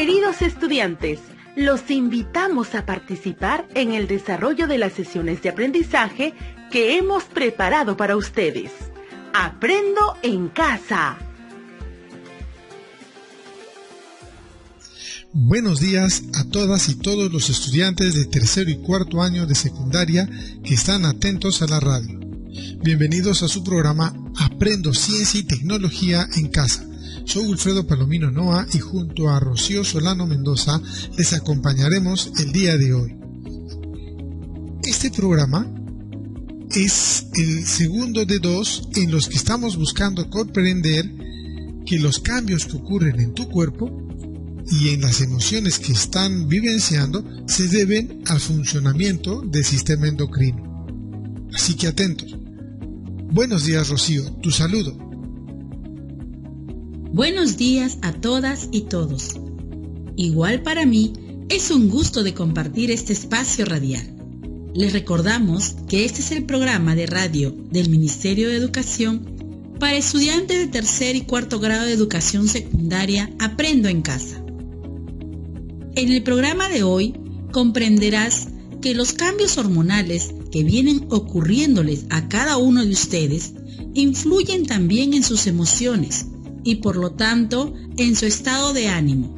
Queridos estudiantes, los invitamos a participar en el desarrollo de las sesiones de aprendizaje que hemos preparado para ustedes. ¡Aprendo en casa! Buenos días a todas y todos los estudiantes de tercero y cuarto año de secundaria que están atentos a la radio. Bienvenidos a su programa Aprendo Ciencia y Tecnología en Casa. Soy Wilfredo Palomino Noa y junto a Rocío Solano Mendoza les acompañaremos el día de hoy. Este programa es el segundo de dos en los que estamos buscando comprender que los cambios que ocurren en tu cuerpo y en las emociones que están vivenciando se deben al funcionamiento del sistema endocrino. Así que atentos. Buenos días, Rocío, tu saludo. Buenos días a todas y todos. Igual para mí es un gusto de compartir este espacio radial. Les recordamos que este es el programa de radio del Ministerio de Educación para estudiantes de tercer y cuarto grado de educación secundaria Aprendo en Casa. En el programa de hoy comprenderás que los cambios hormonales que vienen ocurriéndoles a cada uno de ustedes influyen también en sus emociones y por lo tanto en su estado de ánimo.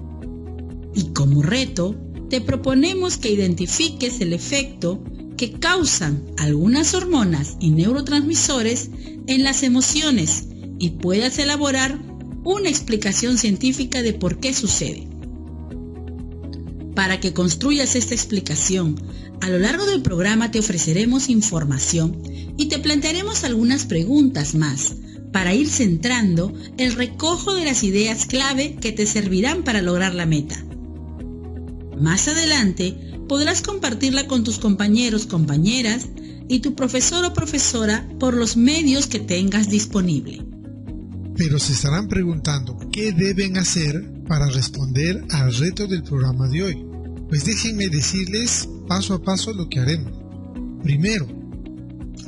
Y como reto, te proponemos que identifiques el efecto que causan algunas hormonas y neurotransmisores en las emociones y puedas elaborar una explicación científica de por qué sucede. Para que construyas esta explicación, a lo largo del programa te ofreceremos información y te plantearemos algunas preguntas más para ir centrando el recojo de las ideas clave que te servirán para lograr la meta. Más adelante podrás compartirla con tus compañeros, compañeras y tu profesor o profesora por los medios que tengas disponible. Pero se estarán preguntando qué deben hacer para responder al reto del programa de hoy. Pues déjenme decirles paso a paso lo que haremos. Primero,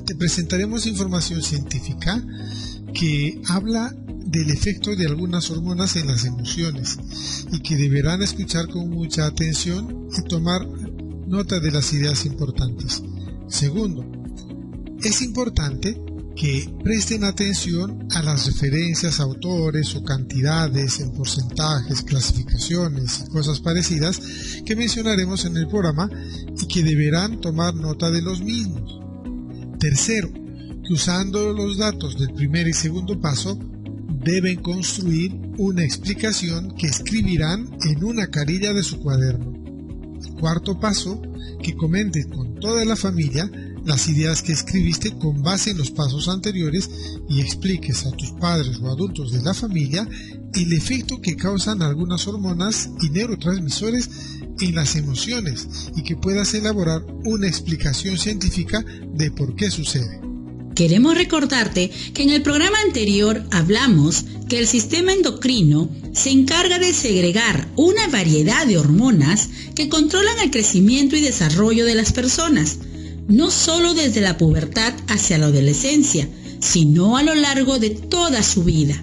te presentaremos información científica que habla del efecto de algunas hormonas en las emociones y que deberán escuchar con mucha atención y tomar nota de las ideas importantes. Segundo, es importante que presten atención a las referencias a autores o cantidades en porcentajes, clasificaciones y cosas parecidas que mencionaremos en el programa y que deberán tomar nota de los mismos. Tercero, que usando los datos del primer y segundo paso deben construir una explicación que escribirán en una carilla de su cuaderno. Cuarto paso, que comentes con toda la familia las ideas que escribiste con base en los pasos anteriores y expliques a tus padres o adultos de la familia el efecto que causan algunas hormonas y neurotransmisores en las emociones y que puedas elaborar una explicación científica de por qué sucede. Queremos recordarte que en el programa anterior hablamos que el sistema endocrino se encarga de segregar una variedad de hormonas que controlan el crecimiento y desarrollo de las personas, no solo desde la pubertad hacia la adolescencia, sino a lo largo de toda su vida.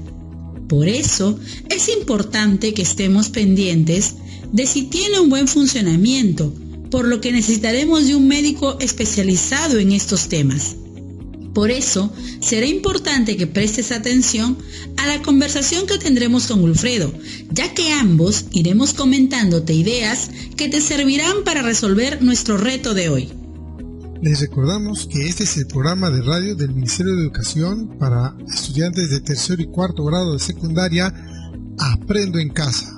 Por eso es importante que estemos pendientes de si tiene un buen funcionamiento, por lo que necesitaremos de un médico especializado en estos temas. Por eso, será importante que prestes atención a la conversación que tendremos con Wilfredo, ya que ambos iremos comentándote ideas que te servirán para resolver nuestro reto de hoy. Les recordamos que este es el programa de radio del Ministerio de Educación para estudiantes de tercero y cuarto grado de secundaria Aprendo en Casa.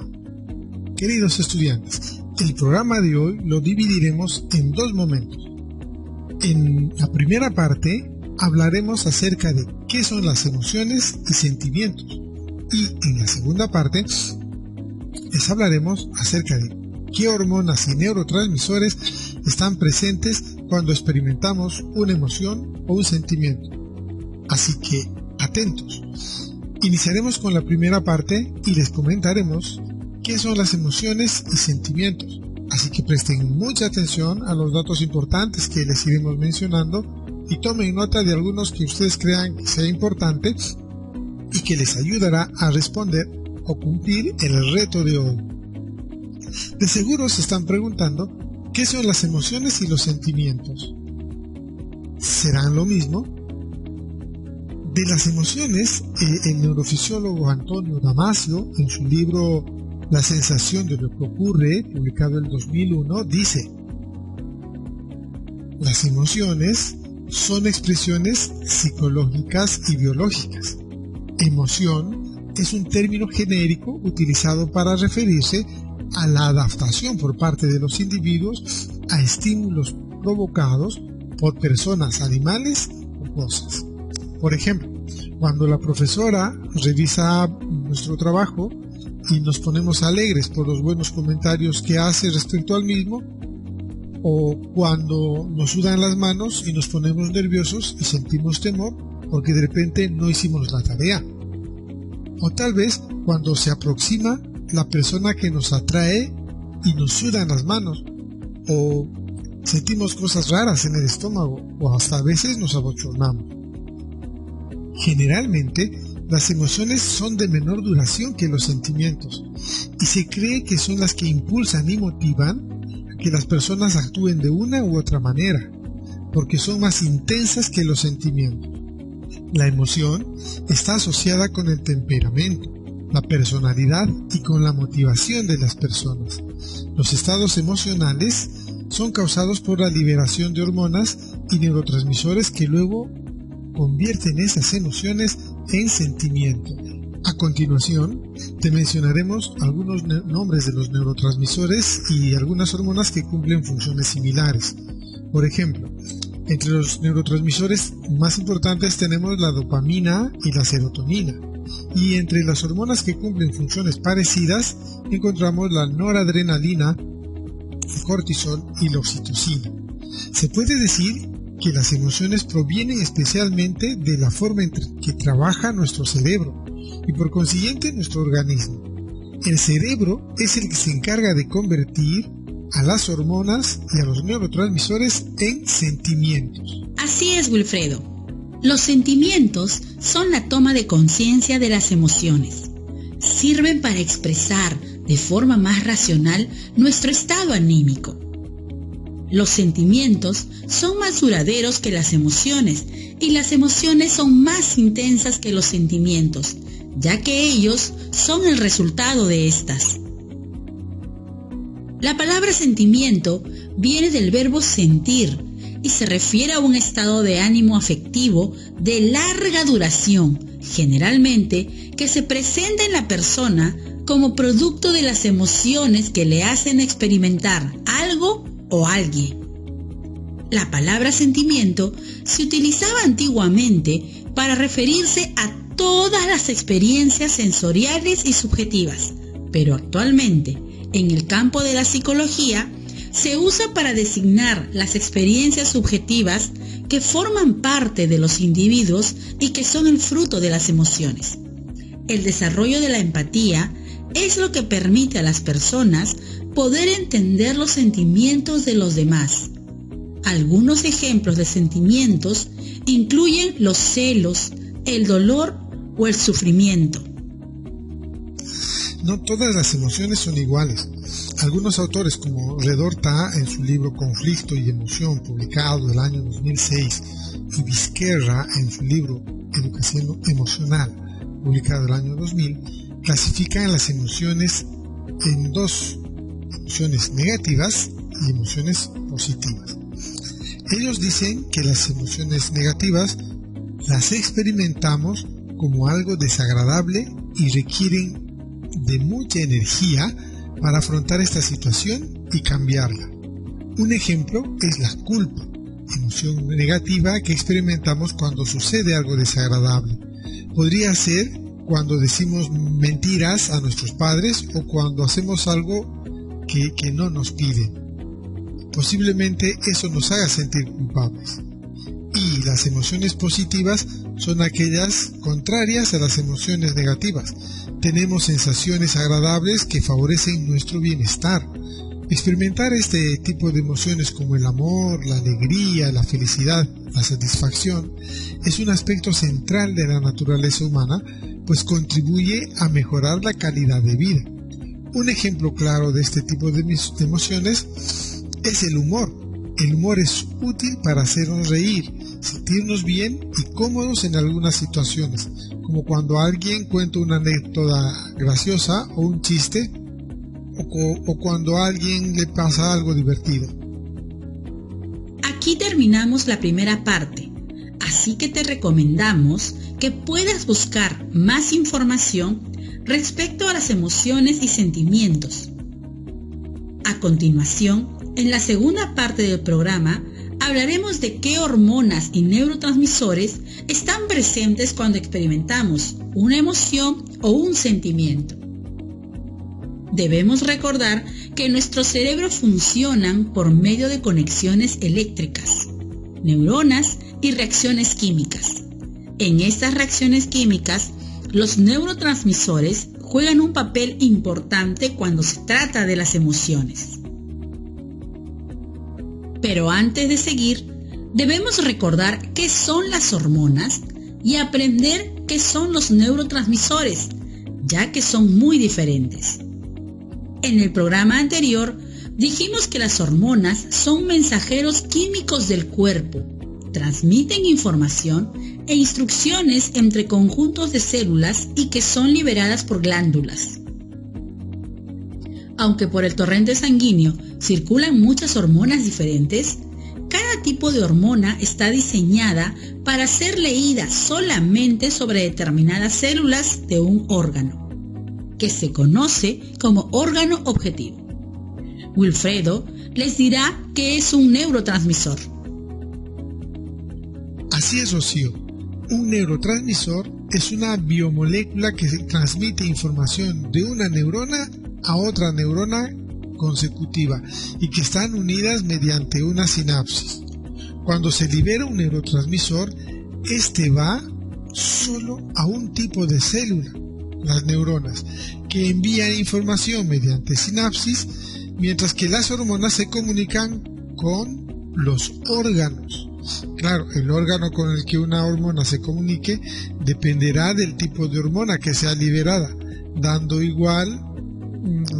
Queridos estudiantes, el programa de hoy lo dividiremos en dos momentos. En la primera parte hablaremos acerca de qué son las emociones y sentimientos y en la segunda parte les hablaremos acerca de qué hormonas y neurotransmisores están presentes cuando experimentamos una emoción o un sentimiento. Así que, atentos. Iniciaremos con la primera parte y les comentaremos qué son las emociones y sentimientos. Así que presten mucha atención a los datos importantes que les iremos mencionando y tomen nota de algunos que ustedes crean que sea importante y que les ayudará a responder o cumplir el reto de hoy. De seguro se están preguntando qué son las emociones y los sentimientos. ¿Serán lo mismo? De las emociones, el neurofisiólogo Antonio Damasio, en su libro La sensación de lo que ocurre, publicado en 2001, dice: las emociones son expresiones psicológicas y biológicas. Emoción es un término genérico utilizado para referirse a la adaptación por parte de los individuos a estímulos provocados por personas, animales o cosas. Por ejemplo, cuando la profesora revisa nuestro trabajo y nos ponemos alegres por los buenos comentarios que hace respecto al mismo, o cuando nos sudan las manos y nos ponemos nerviosos y sentimos temor porque de repente no hicimos la tarea. O tal vez cuando se aproxima la persona que nos atrae y nos sudan las manos, o sentimos cosas raras en el estómago, o hasta a veces nos abochornamos. Generalmente, las emociones son de menor duración que los sentimientos, y se cree que son las que impulsan y motivan a que las personas actúen de una u otra manera, porque son más intensas que los sentimientos. La emoción está asociada con el temperamento, la personalidad y con la motivación de las personas. Los estados emocionales son causados por la liberación de hormonas y neurotransmisores que luego convierten esas emociones en sentimientos. A continuación, te mencionaremos algunos nombres de los neurotransmisores y algunas hormonas que cumplen funciones similares. Por ejemplo, entre los neurotransmisores más importantes tenemos la dopamina y la serotonina. Y entre las hormonas que cumplen funciones parecidas encontramos la noradrenalina, el cortisol y la oxitocina. Se puede decir que las emociones provienen especialmente de la forma en que trabaja nuestro cerebro y por consiguiente nuestro organismo. El cerebro es el que se encarga de convertir a las hormonas y a los neurotransmisores en sentimientos. Así es, Wilfredo. Los sentimientos son la toma de conciencia de las emociones. Sirven para expresar de forma más racional nuestro estado anímico. Los sentimientos son más duraderos que las emociones y las emociones son más intensas que los sentimientos, ya que ellos son el resultado de estas. La palabra sentimiento viene del verbo sentir y se refiere a un estado de ánimo afectivo de larga duración, generalmente que se presenta en la persona como producto de las emociones que le hacen experimentar algo o alguien. La palabra sentimiento se utilizaba antiguamente para referirse a todas las experiencias sensoriales y subjetivas, pero actualmente, en el campo de la psicología, se usa para designar las experiencias subjetivas que forman parte de los individuos y que son el fruto de las emociones. El desarrollo de la empatía es lo que permite a las personas poder entender los sentimientos de los demás. Algunos ejemplos de sentimientos incluyen los celos, el dolor o el sufrimiento. No todas las emociones son iguales. Algunos autores como Redorta en su libro Conflicto y Emoción, publicado el año 2006, y Vizquerra en su libro Educación Emocional, publicado el año 2000, clasifican las emociones en dos: emociones negativas y emociones positivas. Ellos dicen que las emociones negativas las experimentamos como algo desagradable y requieren de mucha energía para afrontar esta situación y cambiarla. Un ejemplo es la culpa, emoción negativa que experimentamos cuando sucede algo desagradable. Podría ser cuando decimos mentiras a nuestros padres o cuando hacemos algo que no nos piden. Posiblemente eso nos haga sentir culpables. Y las emociones positivas son aquellas contrarias a las emociones negativas. Tenemos sensaciones agradables que favorecen nuestro bienestar. Experimentar este tipo de emociones como el amor, la alegría, la felicidad, la satisfacción, es un aspecto central de la naturaleza humana, pues contribuye a mejorar la calidad de vida. Un ejemplo claro de este tipo de emociones es el humor. El humor es útil para hacernos reír, sentirnos bien y cómodos en algunas situaciones, como cuando alguien cuenta una anécdota graciosa o un chiste, o cuando a alguien le pasa algo divertido. Aquí terminamos la primera parte, así que te recomendamos que puedas buscar más información respecto a las emociones y sentimientos. A continuación, en la segunda parte del programa, hablaremos de qué hormonas y neurotransmisores están presentes cuando experimentamos una emoción o un sentimiento. Debemos recordar que nuestros cerebros funcionan por medio de conexiones eléctricas, neuronas y reacciones químicas. En estas reacciones químicas, los neurotransmisores juegan un papel importante cuando se trata de las emociones. Pero antes de seguir, debemos recordar qué son las hormonas y aprender qué son los neurotransmisores, ya que son muy diferentes. En el programa anterior dijimos que las hormonas son mensajeros químicos del cuerpo, transmiten información e instrucciones entre conjuntos de células y que son liberadas por glándulas. Aunque por el torrente sanguíneo circulan muchas hormonas diferentes, cada tipo de hormona está diseñada para ser leída solamente sobre determinadas células de un órgano, que se conoce como órgano objetivo. Wilfredo les dirá qué es un neurotransmisor. Así es, Rocío. Un neurotransmisor es una biomolécula que transmite información de una neurona a otra neurona consecutiva y que están unidas mediante una sinapsis. Cuando se libera un neurotransmisor, este va solo a un tipo de célula, las neuronas, que envían información mediante sinapsis, mientras que las hormonas se comunican con los órganos. Claro, el órgano con el que una hormona se comunique dependerá del tipo de hormona que sea liberada, dando igual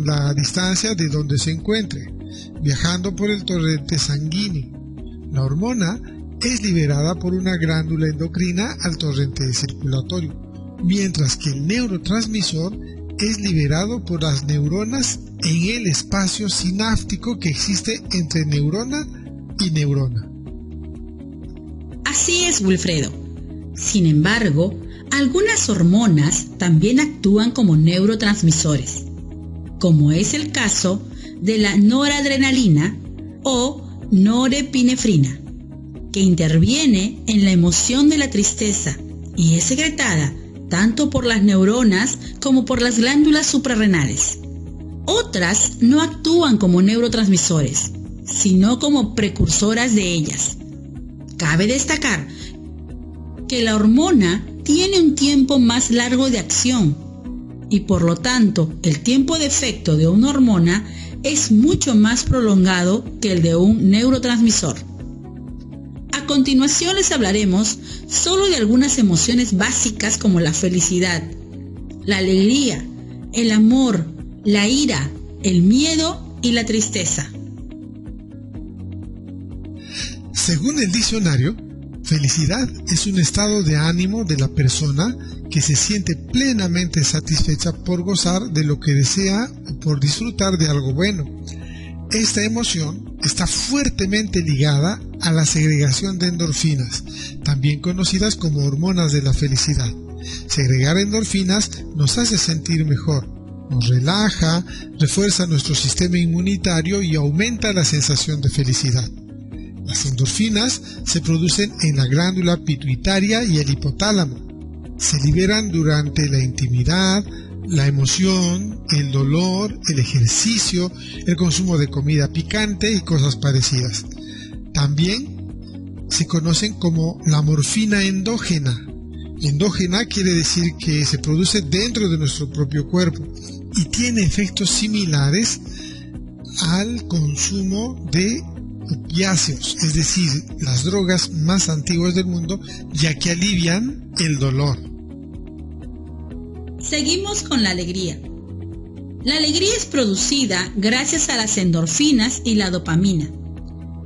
la distancia de donde se encuentre, viajando por el torrente sanguíneo. La hormona es liberada por una glándula endocrina al torrente circulatorio, mientras que el neurotransmisor es liberado por las neuronas en el espacio sináptico que existe entre neurona y neurona. Así es, Wilfredo. Sin embargo, algunas hormonas también actúan como neurotransmisores, como es el caso de la noradrenalina o norepinefrina, que interviene en la emoción de la tristeza y es secretada tanto por las neuronas como por las glándulas suprarrenales. Otras no actúan como neurotransmisores, sino como precursoras de ellas. Cabe destacar que la hormona tiene un tiempo más largo de acción y por lo tanto el tiempo de efecto de una hormona es mucho más prolongado que el de un neurotransmisor. A continuación les hablaremos solo de algunas emociones básicas como la felicidad, la alegría, el amor, la ira, el miedo y la tristeza. Según el diccionario, felicidad es un estado de ánimo de la persona que se siente plenamente satisfecha por gozar de lo que desea o por disfrutar de algo bueno. Esta emoción está fuertemente ligada a la segregación de endorfinas, también conocidas como hormonas de la felicidad. Segregar endorfinas nos hace sentir mejor, nos relaja, refuerza nuestro sistema inmunitario y aumenta la sensación de felicidad. Las endorfinas se producen en la glándula pituitaria y el hipotálamo. Se liberan durante la intimidad, la emoción, el dolor, el ejercicio, el consumo de comida picante y cosas parecidas. También se conocen como la morfina endógena. Endógena quiere decir que se produce dentro de nuestro propio cuerpo y tiene efectos similares al consumo de opiáceos, es decir, las drogas más antiguas del mundo, ya que alivian el dolor. Seguimos con la alegría. La alegría es producida gracias a las endorfinas y la dopamina.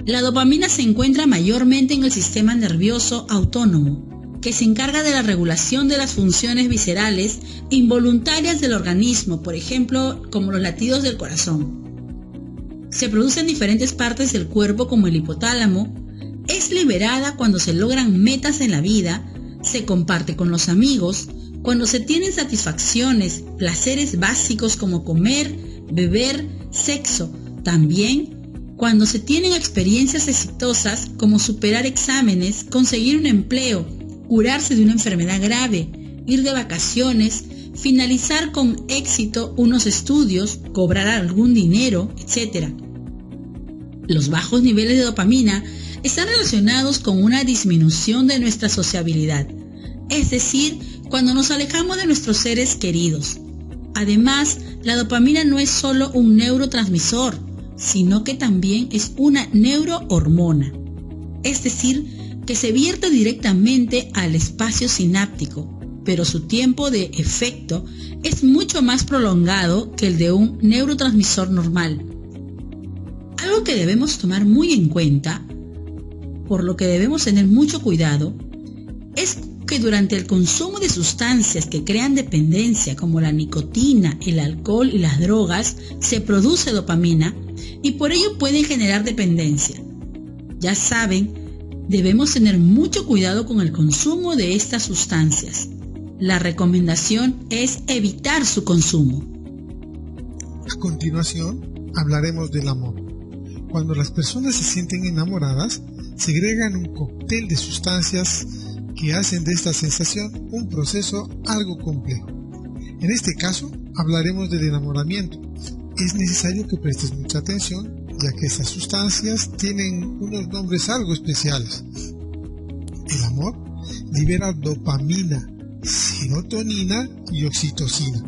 La dopamina se encuentra mayormente en el sistema nervioso autónomo, que se encarga de la regulación de las funciones viscerales involuntarias del organismo, por ejemplo, como los latidos del corazón. Se produce en diferentes partes del cuerpo como el hipotálamo. Es liberada cuando se logran metas en la vida, se comparte con los amigos, cuando se tienen satisfacciones, placeres básicos como comer, beber, sexo. También cuando se tienen experiencias exitosas como superar exámenes, conseguir un empleo, curarse de una enfermedad grave, ir de vacaciones, finalizar con éxito unos estudios, cobrar algún dinero, etc. Los bajos niveles de dopamina están relacionados con una disminución de nuestra sociabilidad, es decir, cuando nos alejamos de nuestros seres queridos. Además, la dopamina no es solo un neurotransmisor, sino que también es una neurohormona, es decir, que se vierte directamente al espacio sináptico, pero su tiempo de efecto es mucho más prolongado que el de un neurotransmisor normal. Algo que debemos tomar muy en cuenta, por lo que debemos tener mucho cuidado, es que durante el consumo de sustancias que crean dependencia como la nicotina, el alcohol y las drogas, se produce dopamina y por ello pueden generar dependencia. Ya saben, debemos tener mucho cuidado con el consumo de estas sustancias. La recomendación es evitar su consumo. A continuación, hablaremos del amor. Cuando las personas se sienten enamoradas, segregan un cóctel de sustancias que hacen de esta sensación un proceso algo complejo. En este caso, hablaremos del enamoramiento. Es necesario que prestes mucha atención, ya que estas sustancias tienen unos nombres algo especiales. El amor libera dopamina, serotonina y oxitocina.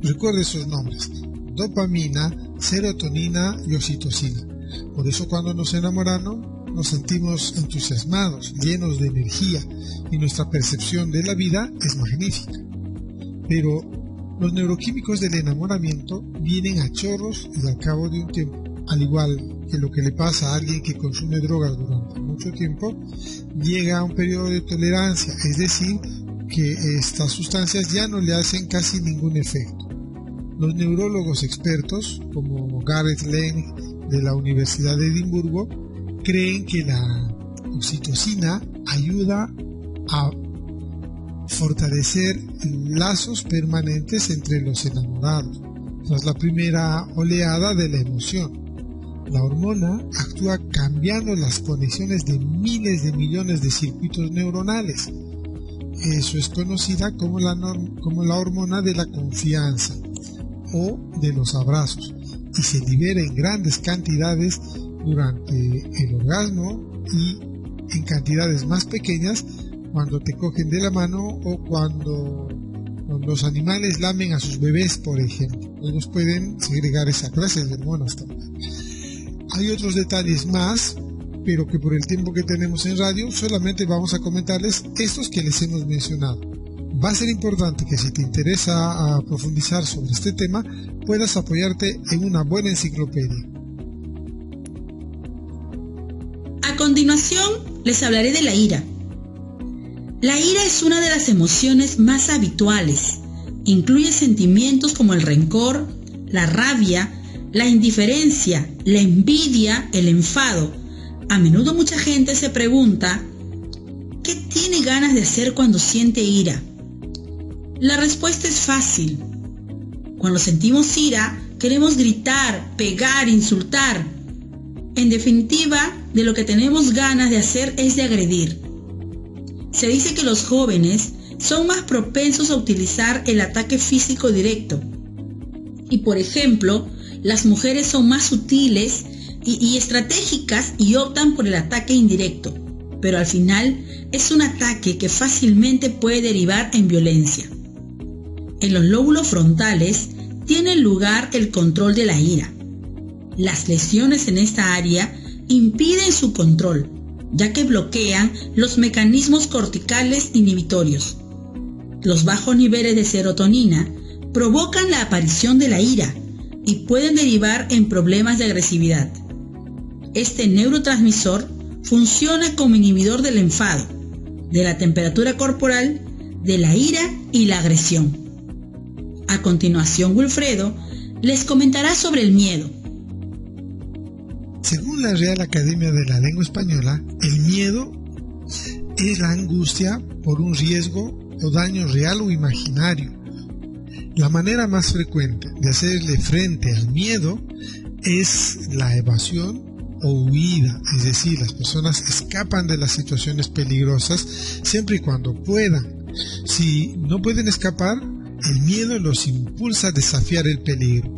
Recuerde esos nombres: dopamina, serotonina y oxitocina. Por eso cuando nos enamoramos nos sentimos entusiasmados, llenos de energía y nuestra percepción de la vida es magnífica. Pero los neuroquímicos del enamoramiento vienen a chorros y al cabo de un tiempo. Al igual que lo que le pasa a alguien que consume drogas durante mucho tiempo, llega a un periodo de tolerancia, es decir, que estas sustancias ya no le hacen casi ningún efecto. Los neurólogos expertos, como Gareth Lane de la Universidad de Edimburgo, creen que la oxitocina ayuda a fortalecer lazos permanentes entre los enamorados tras la primera oleada de la emoción. La hormona actúa cambiando las conexiones de miles de millones de circuitos neuronales. Eso es conocida como la hormona de la confianza o de los abrazos, y se libera en grandes cantidades durante el orgasmo y en cantidades más pequeñas cuando te cogen de la mano o cuando los animales lamen a sus bebés, por ejemplo. Ellos pueden segregar esa clase de hormonas también. Hay otros detalles más, pero que por el tiempo que tenemos en radio solamente vamos a comentarles estos que les hemos mencionado. Va a ser importante que si te interesa profundizar sobre este tema, puedas apoyarte en una buena enciclopedia. A continuación, les hablaré de la ira. La ira es una de las emociones más habituales. Incluye sentimientos como el rencor, la rabia, la indiferencia, la envidia, el enfado. A menudo mucha gente se pregunta, ¿qué tiene ganas de hacer cuando siente ira? La respuesta es fácil. Cuando sentimos ira, queremos gritar, pegar, insultar. En definitiva, de lo que tenemos ganas de hacer es de agredir. Se dice que los jóvenes son más propensos a utilizar el ataque físico directo. Y por ejemplo, las mujeres son más sutiles y estratégicas y optan por el ataque indirecto. Pero al final es un ataque que fácilmente puede derivar en violencia. En los lóbulos frontales tiene lugar el control de la ira. Las lesiones en esta área impiden su control, ya que bloquean los mecanismos corticales inhibitorios. Los bajos niveles de serotonina provocan la aparición de la ira y pueden derivar en problemas de agresividad. Este neurotransmisor funciona como inhibidor del enfado, de la temperatura corporal, de la ira y la agresión. A continuación, Wilfredo les comentará sobre el miedo. Según la Real Academia de la Lengua Española, el miedo es la angustia por un riesgo o daño real o imaginario. La manera más frecuente de hacerle frente al miedo es la evasión o huida, es decir, las personas escapan de las situaciones peligrosas siempre y cuando puedan. Si no pueden escapar, el miedo los impulsa a desafiar el peligro.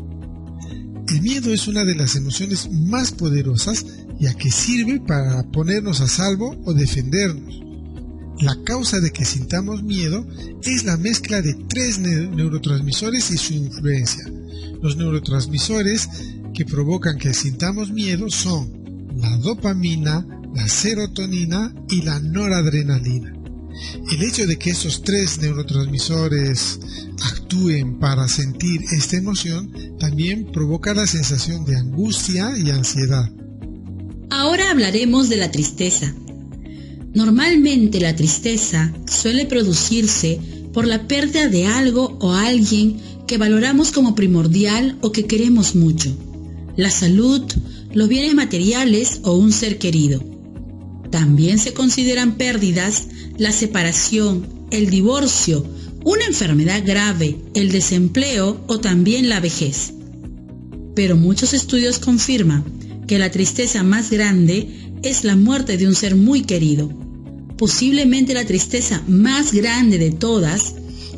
El miedo es una de las emociones más poderosas, ya que sirve para ponernos a salvo o defendernos. La causa de que sintamos miedo es la mezcla de 3 neurotransmisores y su influencia. Los neurotransmisores que provocan que sintamos miedo son la dopamina, la serotonina y la noradrenalina. El hecho de que estos 3 neurotransmisores actúen para sentir esta emoción también provoca la sensación de angustia y ansiedad. Ahora hablaremos de la tristeza. Normalmente la tristeza suele producirse por la pérdida de algo o alguien que valoramos como primordial o que queremos mucho. La salud, los bienes materiales o un ser querido. También se consideran pérdidas la separación, el divorcio, una enfermedad grave, el desempleo o también la vejez. Pero muchos estudios confirman que la tristeza más grande es la muerte de un ser muy querido. Posiblemente la tristeza más grande de todas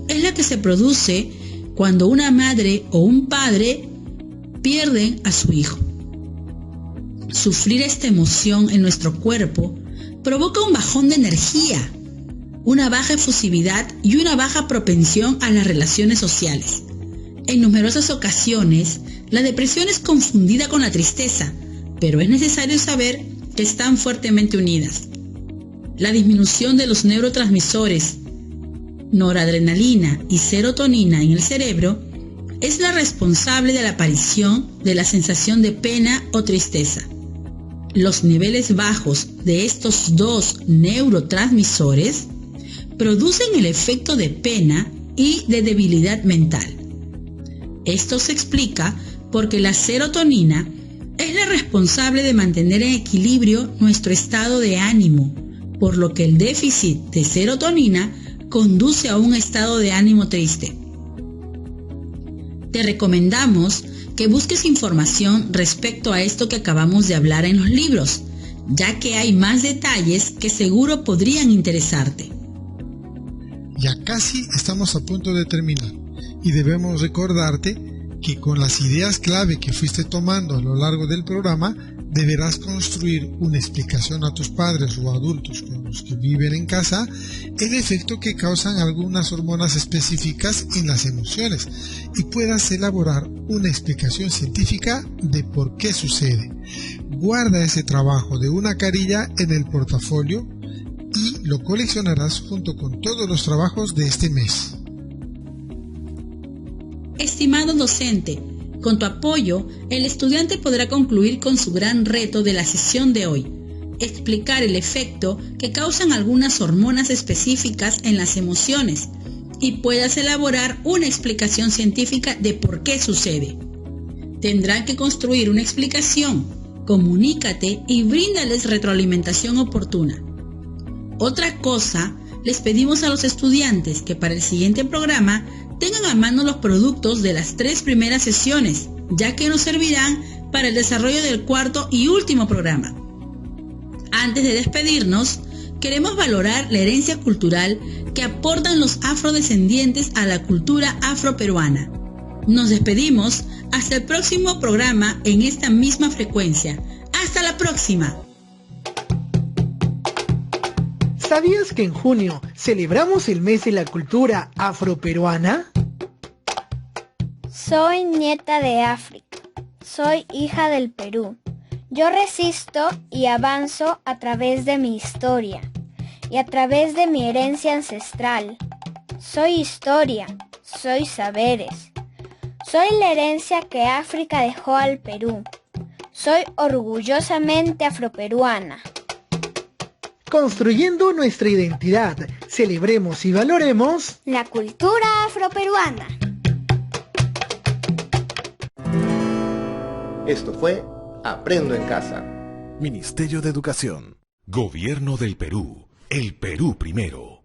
es la que se produce cuando una madre o un padre pierden a su hijo. Sufrir esta emoción en nuestro cuerpo provoca un bajón de energía, una baja efusividad y una baja propensión a las relaciones sociales. En numerosas ocasiones, la depresión es confundida con la tristeza, pero es necesario saber que están fuertemente unidas. La disminución de los neurotransmisores noradrenalina y serotonina en el cerebro es la responsable de la aparición de la sensación de pena o tristeza. Los niveles bajos de estos 2 neurotransmisores producen el efecto de pena y de debilidad mental. Esto se explica porque la serotonina es la responsable de mantener en equilibrio nuestro estado de ánimo, por lo que el déficit de serotonina conduce a un estado de ánimo triste. Te recomendamos que busques información respecto a esto que acabamos de hablar en los libros, ya que hay más detalles que seguro podrían interesarte. Ya casi estamos a punto de terminar y debemos recordarte que con las ideas clave que fuiste tomando a lo largo del programa deberás construir una explicación a tus padres o adultos con los que viven en casa el efecto que causan algunas hormonas específicas en las emociones y puedas elaborar una explicación científica de por qué sucede. Guarda ese trabajo de una carilla en el portafolio y lo coleccionarás junto con todos los trabajos de este mes. Estimado docente, con tu apoyo, el estudiante podrá concluir con su gran reto de la sesión de hoy, explicar el efecto que causan algunas hormonas específicas en las emociones y puedas elaborar una explicación científica de por qué sucede. Tendrán que construir una explicación, comunícate y bríndales retroalimentación oportuna. Otra cosa, les pedimos a los estudiantes que para el siguiente programa tengan a mano los productos de las 3 primeras sesiones, ya que nos servirán para el desarrollo del 4º y último programa. Antes de despedirnos, queremos valorar la herencia cultural que aportan los afrodescendientes a la cultura afroperuana. Nos despedimos hasta el próximo programa en esta misma frecuencia. ¡Hasta la próxima! ¿Sabías que en junio celebramos el mes de la cultura afroperuana? Soy nieta de África. Soy hija del Perú. Yo resisto y avanzo a través de mi historia y a través de mi herencia ancestral. Soy historia, soy saberes, Soy la herencia que África dejó al Perú. Soy orgullosamente afroperuana. Construyendo nuestra identidad, celebremos y valoremos la cultura afroperuana. Esto fue Aprendo en Casa. Ministerio de Educación. Gobierno del Perú. El Perú primero.